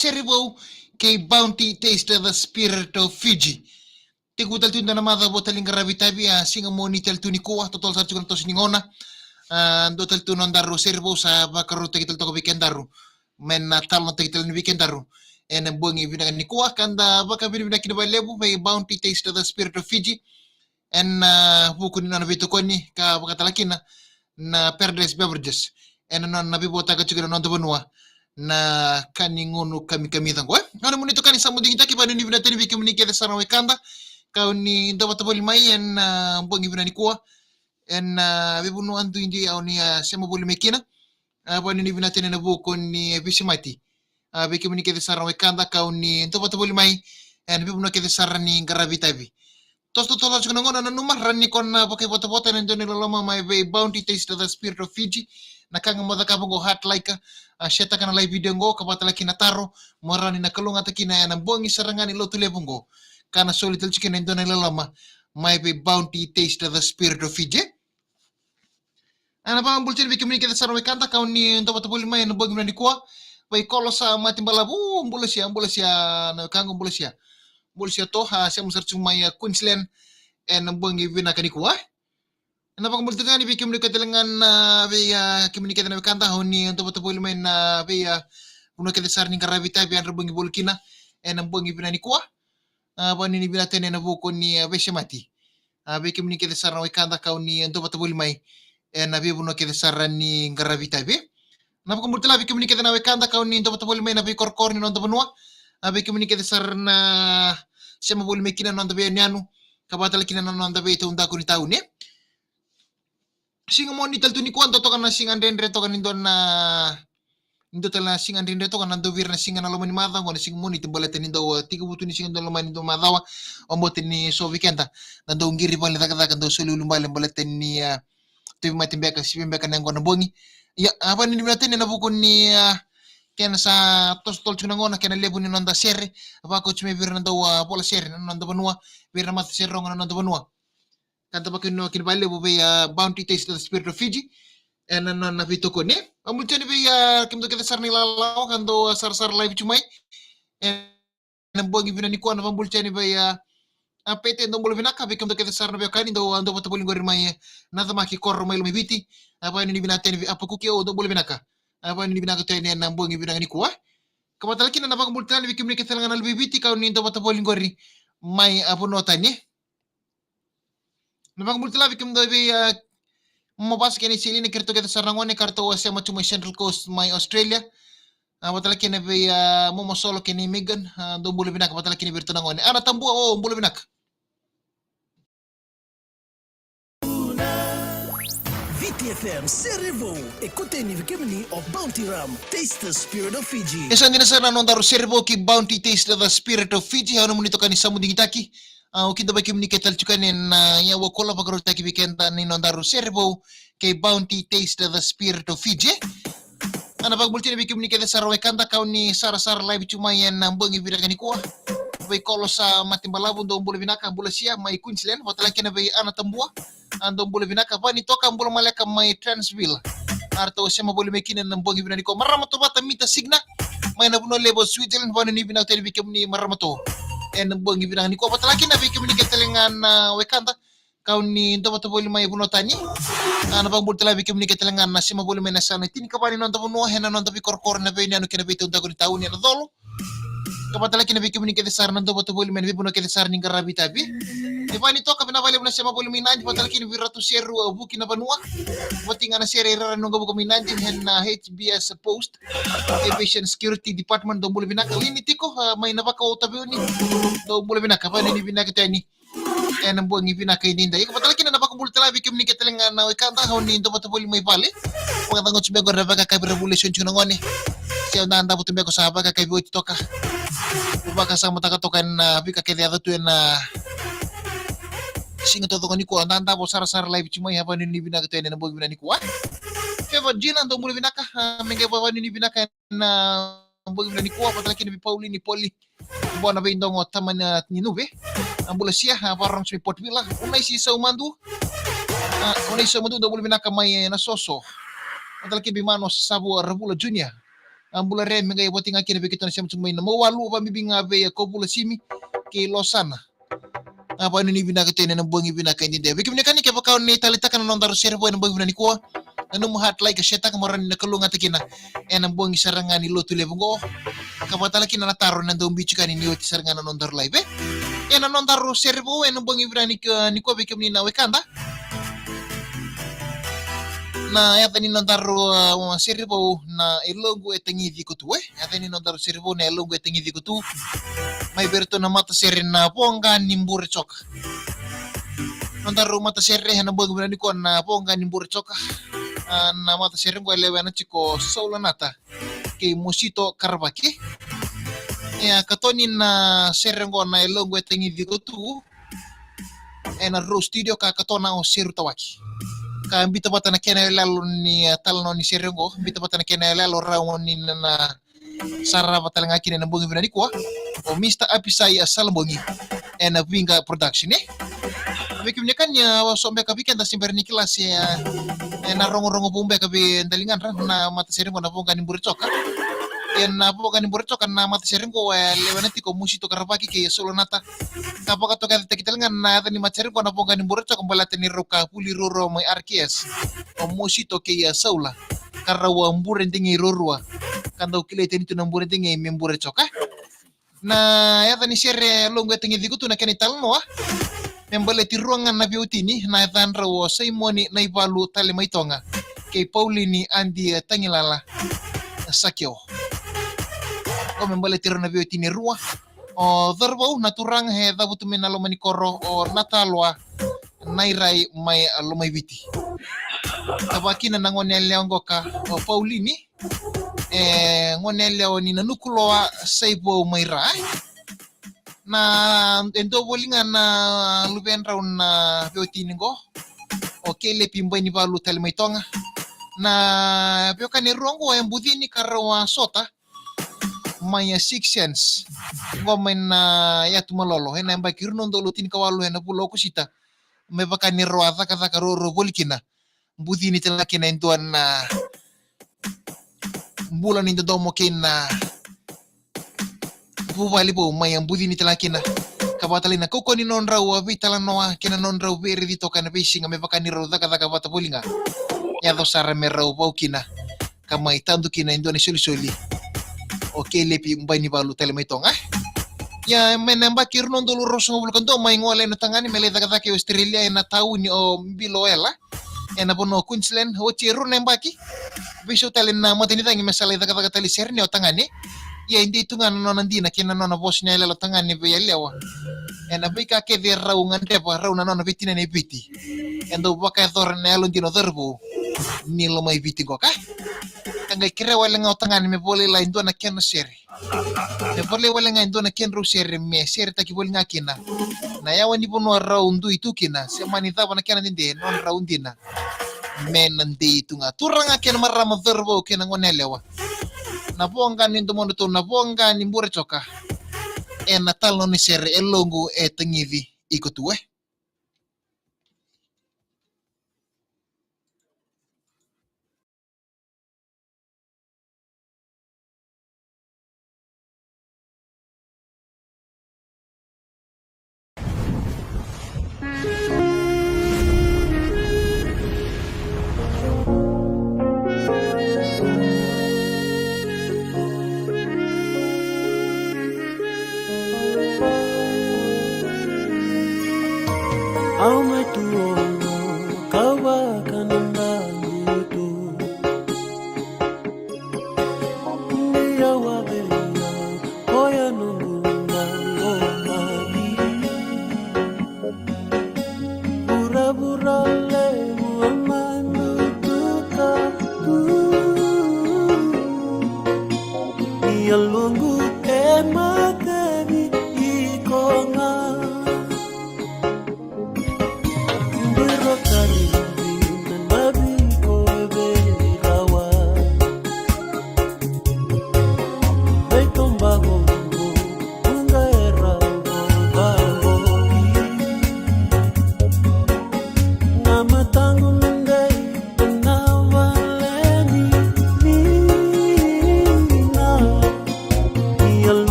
Terrible kay Bounty Taste the Spirit of Fiji. Tigutal tunda na mada botaling gravitabi singa monitel tunikuwa total sa chukan tos ningona dotal tunon daru serbo sa bakaru tegital to weekend daru men talon tegital ni weekend daru en bongi binagan nikuwa kanda baka bin binakin ba lebu may Bounty Taste the Spirit of Fiji en buku ni na bito koni ka bakatalakina na Paradise Beverages en non na bibota ka chukan non to banua na kaningono kami tango ano mo nito kanisa mo dingita kiba ni binatani biki mo ni kete sa wekanda kau ni dapat boleh main buang ibu nani kuah en bibu nu antu indi au ni sema boleh mekina apa ni bina tene na buku ni bisi mati biki mo ni kete sa wekanda kau ni dapat boleh main en bibu nu kete sa ni gravita bi tos to tolas kono ngona na numar rani kon pakai bota-bota nan joni lama mai Bounty Taste the Spirit of Fiji na kanga moda ka bongo hat like sheta kana live video ngo kapata laki na taro morani na kalunga takina ya na bongi sarangani lo tule bongo kana solital chicken endo na lama mai Bounty Taste the Spirit of Fiji ana ba bulchen bi kemni kita sarwe kanta kauni ndo patapuli mai no bongi mani kwa bai kolo sa mati balabu mbulasia na kango mbulasia to ha se musar cuma ya Queensland en bongi vina kani kwa na pag multikan bi kemni katelangan bi kemni ketana kanta honi ndo patapuli mai na bi uno kete sarni karabita bi andro bongi bolkina en bongi vina ni kwa bani ni bila tene na buko ni beshe mati be kemni kete sarna kanta kauni ndo patapuli mai en abi buno kete sarni karabita bi na pag multila bi kemni kete na kanta kauni ndo patapuli mai na bi korkor ni ndo banua abi kemni kete sarna sema boli mekina ndo be nyanu kabatala kina ndo be tunda ko ni taune singa mo ni taltu ni kwanto to kana singa ndendre to kana na indo tala singa ndendre to kana ndo virna singa na lomani madha ngona singa mo ni timbalete ni ndo tiga butu ni singa ndo lomani ndo madhawa ombote ni so weekenda na ndo ngiri bale daga ndo soli lumbale balete ni tibi matimbeka sibembeka na ngona bongi ya apa ni binatene na buko ni kena sa tos tol chuna ngona kena lebu ni nonda sere apa ko chume virna ndo pola sere nonda banua virna mat sere ngona nonda banua kanta bakin no kin balle bo be Bounty Taste the Spirit of Fiji en non na vito ko ne amul tene be kim do kete sarni la kando sar live chumai en bongi bina ni ko na bambul tene be apete ndo bolo vinaka be kim do kete sarna be kani ndo ando pato boli ngori mai na dama ki korro mai lumi biti apa ni bina tene apa ku ke o ndo bolo vinaka apa ni bina ko tene na bongi bina ni ko kamatala kina na bambul tene be kim ni kete ngana lumi biti ka ni ndo pato boli ngori mai apo nota ni na bambul tela be kim do be mabas kene sili ni kerto kete sarangone karto wase macuma Central Coast mai Australia batala kene be momo solo kene Megan do bulu binak batala kene berto nangone ana tambu o bulu binak VTFM Servo écoutez ni vikimni of Bounty Ram Taste the Spirit of Fiji esa ndina sana nondaru Servo ki Bounty Taste the Spirit of Fiji hano munito kani samudingitaki ukinda baki mniketal chukane na ya wakola pagaro taki weekenda ni nondaru Servo ki Bounty Taste the Spirit of Fiji ana pag multini biki mnikete sarwe kanda kauni sara live cuma yan mbongi vira kani kuwa bai kolo sa matimbalabu ndo mbule vinaka mbule sia mai Queensland watala kena bai ana tambua ando mbule vinaka bani toka mbule maleka mai Transville arto sema mbule mekine na mbongi vina niko maramato bata mita signa mai na buno lebo Switzerland bani ni vinaka tele biki mni maramato en mbongi vina niko watala kena biki mnikete lengan wekanda kauni ndo bato boli mai buno tani ana bang bultala biki mnikete lengan na sema boli mai na sana tin kabani non tabuno hena non tabi korkor na be ni anu kena bito ndago ni tauni na dolo kapatala kina biki mni kete sar nando bato boli mai buno kete sar ni garabi tabi Ivani toka binavale na sema boli minanji patala kini viratu seru buki na banua voting ana sere rara nonga buko minanji hen na HBS post Aviation Security Department do boli binaka lini tiko mai na baka otabi ni do boli binaka pa ni binaka tani en mbongi binaka ininda iko patala kina na baka bultala biki mni kete lenga na wekanda honi ndo bato boli mai pale pagata ngo chimego rebeka kai revolution chuna ngone sia nanda buto mbeko sahabaga kai boti toka baka sama taka toka na bika kede adatu na singa todo ni ko nanda bo sar live cuma ya bani ni binaka tene na bo binani ko feva jina ndo muli binaka menge bo bani ni binaka na bo binani ko patala kini Pauli ni Poli bona be ndongo tamana ni nube ambula sia parang smi pot vila unai si sa umandu ndo muli binaka mai na soso patala kini Manos Sabu Rebula Junior ambula reme ngai boting akina begitu na siam sumai na mawalu pa mibinga be ya kopula simi ke losana apa ni bina ketene na bongi bina kain de bekim ne kani ke bakau ni talita kan non daru serbo na bongi bina ni ko anu muhat like seta kamaran na kalunga takina en bongi sarangani lotu lebongo kabatala kina na taro na dombi chikani ni oti sarangana non daru live en non daru serbo en bongi bina ni ko bekim ni na wekanda na ya tani non daru serbo na elongo etengi di kutu ya tani non daru serbo na elongo etengi di kutu mai berto na mata serin na ponga nimbur choka non daru mata serre na bongi bina ni ko na ponga nimbur choka na mata serin ko lewe na chiko saulanata ke musito karbaki ya katoni na serengo na elongo etengi di kutu na ro studio ka katona o seru tawaki ka mbita batana kena lalo ni talno ni serengo mbita batana kena lalo rawo ni na sarra batala ngaki na bongi bina ni ko o Mr. Apisai asal bongi na Vinga production bekim ne kan ya sombe ka weekend simber ni kelas ya na rongo-rongo bumbe ka be ndalingan ran na mata serengo na bonga ni burcoka na bonga ni burcoka na mata serengo lewanati ko musito karabaki ke solo nata kapaka to ka tekitelangan na ni mata serengo na bonga ni burcoka balate ni roka puli roro mai arkies o musito ke ya saula karawa mbure ndingi rorwa kando kile tenitu na mbure ndingi membure coka na ya tani sere longo tengi dikutu na keni talno membale ti ruangan na biutini na tanra wo Simoni na ibalu tale maitonga kay Paulini Andi Tangilala sakyo o membale ti na biutini rua o darbo naturang he dabutu menalo manikoro o natalwa nairai mai alumai biti tabaki na ngonele ngoka o Paulini ngonele oni na nukuloa saibo maira na endo bolinga na luben raun na biotini go o kele pimbai ni balu tele maitonga na bioka ni rongo en budini karawa sota maya 6 cents ngomen na yatu malolo hena mbaki runondo lutin kawalu hena pulo kusita me baka ni roa zaka roro bolikina budini telakina enduan na bulan indo domo kina bubali bo mayang budini telakina kabatalina koko ni non raw vitala noa kina non raw beri dito kana fishing me baka ni raw zaka bata bolinga ya do sara me raw bokina kamay tandu kina indo ni soli okay lepi mbay ni balu tele maitong ya menamba kirnon dulu rosong bulu kanto may ngole no tangani mele zaka ke Australia na tauni o biloela ena bono Queensland ho chiru nembaki biso tele na matini tangi mesale zaka tele serni o tangani ya hindi tungan no nandina kina no Bosnia lelo tangani be lewa ena bika ke de raungan depa rauna no bitina ne biti endo baka thorne alon dino derbu nilo mai biti goka kanga kire wala nga tangani me bole la indo na ken seri me bole wala nga indo na ken ru seri me seri taki bole nga kina na yawa ni bono raundu itu kina se mani taba na kena dinde non raundina men nande itu nga turanga ken marama verbo ken ngonelewa na bonga ni ndo mondo to na bonga ni mbure choka na talo ni seri elongo tengivi ikotuwe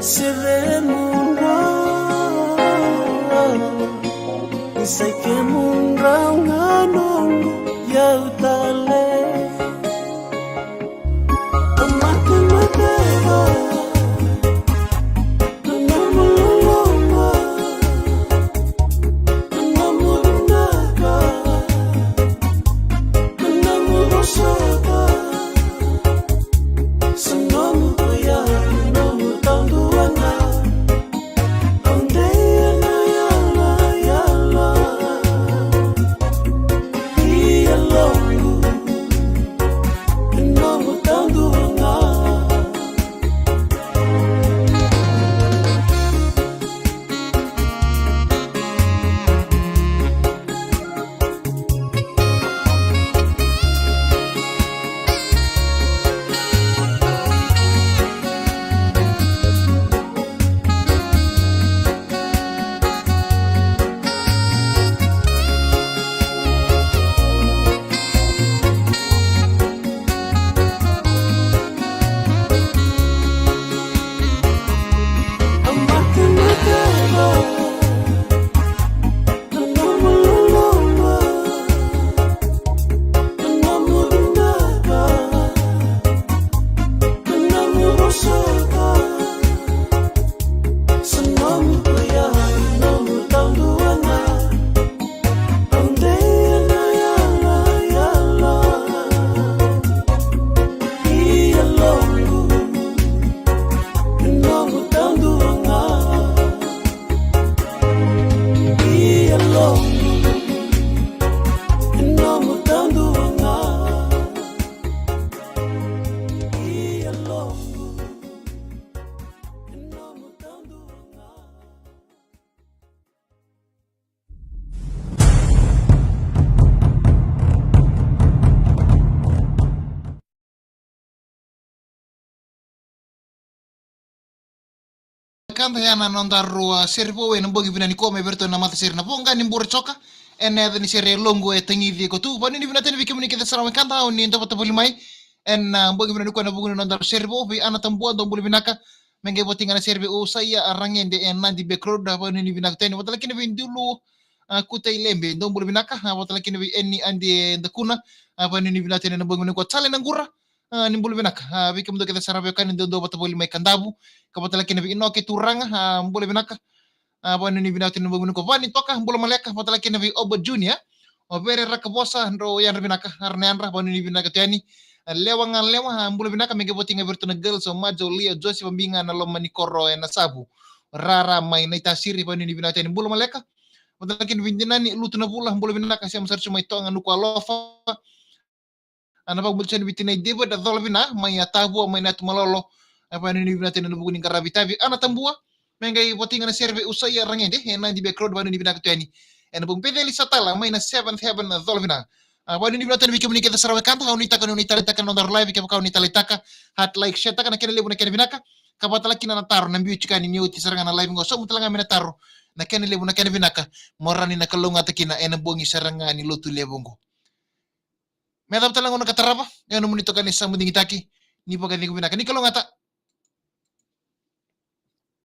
Seremunda Isay kemunda nganong yautale Amatematera Nanamulunga Nanamulunaka Nanamulosaka Sanamu kaya Namutanduana Andayana yala yala Iyalongu Namutanduana Kanta yana nondarua servo e nambongi vina ni kome berto na mata ser na bonga ni mbore choka ene ni sere longo e tangi vi ko tu bani ni vina tani vikimuni kita sarawe kanta o ni ndo pata boli mai en mbongi vina ni ko na bugu nondar servo vi ana tambua ndo boli vinaka menge botinga na serve o saya arangende en nandi bekro da bani ni vina tani wata lakini vin dulu kutai lembe ndo boli vinaka wata lakini vi enni andi ndakuna bani ni vina tani na mbongi ni ko tale nangura nimbulu binaka biki mudo kita sarabe kan ndo bata boli mai kandabu kapatala kina bi inoke turanga mbulu binaka bani ni binati nimbo ko bani toka mbulu maleka patala kina bi obo junior obere rakabosa ndo yan binaka arneandra bani ni binaka tani lewangan lewa mbulu binaka mege botinga virtuna girls o majo leo josi pambinga na loma ni koro na sabu rara mai na tasiri bani ni binati mbulu maleka patala kina bindinani lutuna bula mbulu binaka siam sarchu mai tonga nuko alofa ana pag bulchan bitinay debo da dolvina may tabu may natumalolo apa ni natin na bukuning karabitabi ana tambua mengay potinga na serve usay rangende na di backroad ba ni binakatani en bung pedeli satala may na seventh heaven na dolvina apa ni natin bikim ni kita sarawe kanta unita kan unita lita kan ondar live ka unita litaka hat like share taka na kenele na binaka kapatala kina na taro na biu chikani ni uti saranga na live ngo so mutala na taro na kenele na binaka morani na kalunga takina en bungi saranga ni lutu lebongo Meta talang ono katarapa, ya no munito kan isa muding itaki, ni pagani ko binaka. Ni kalong ata,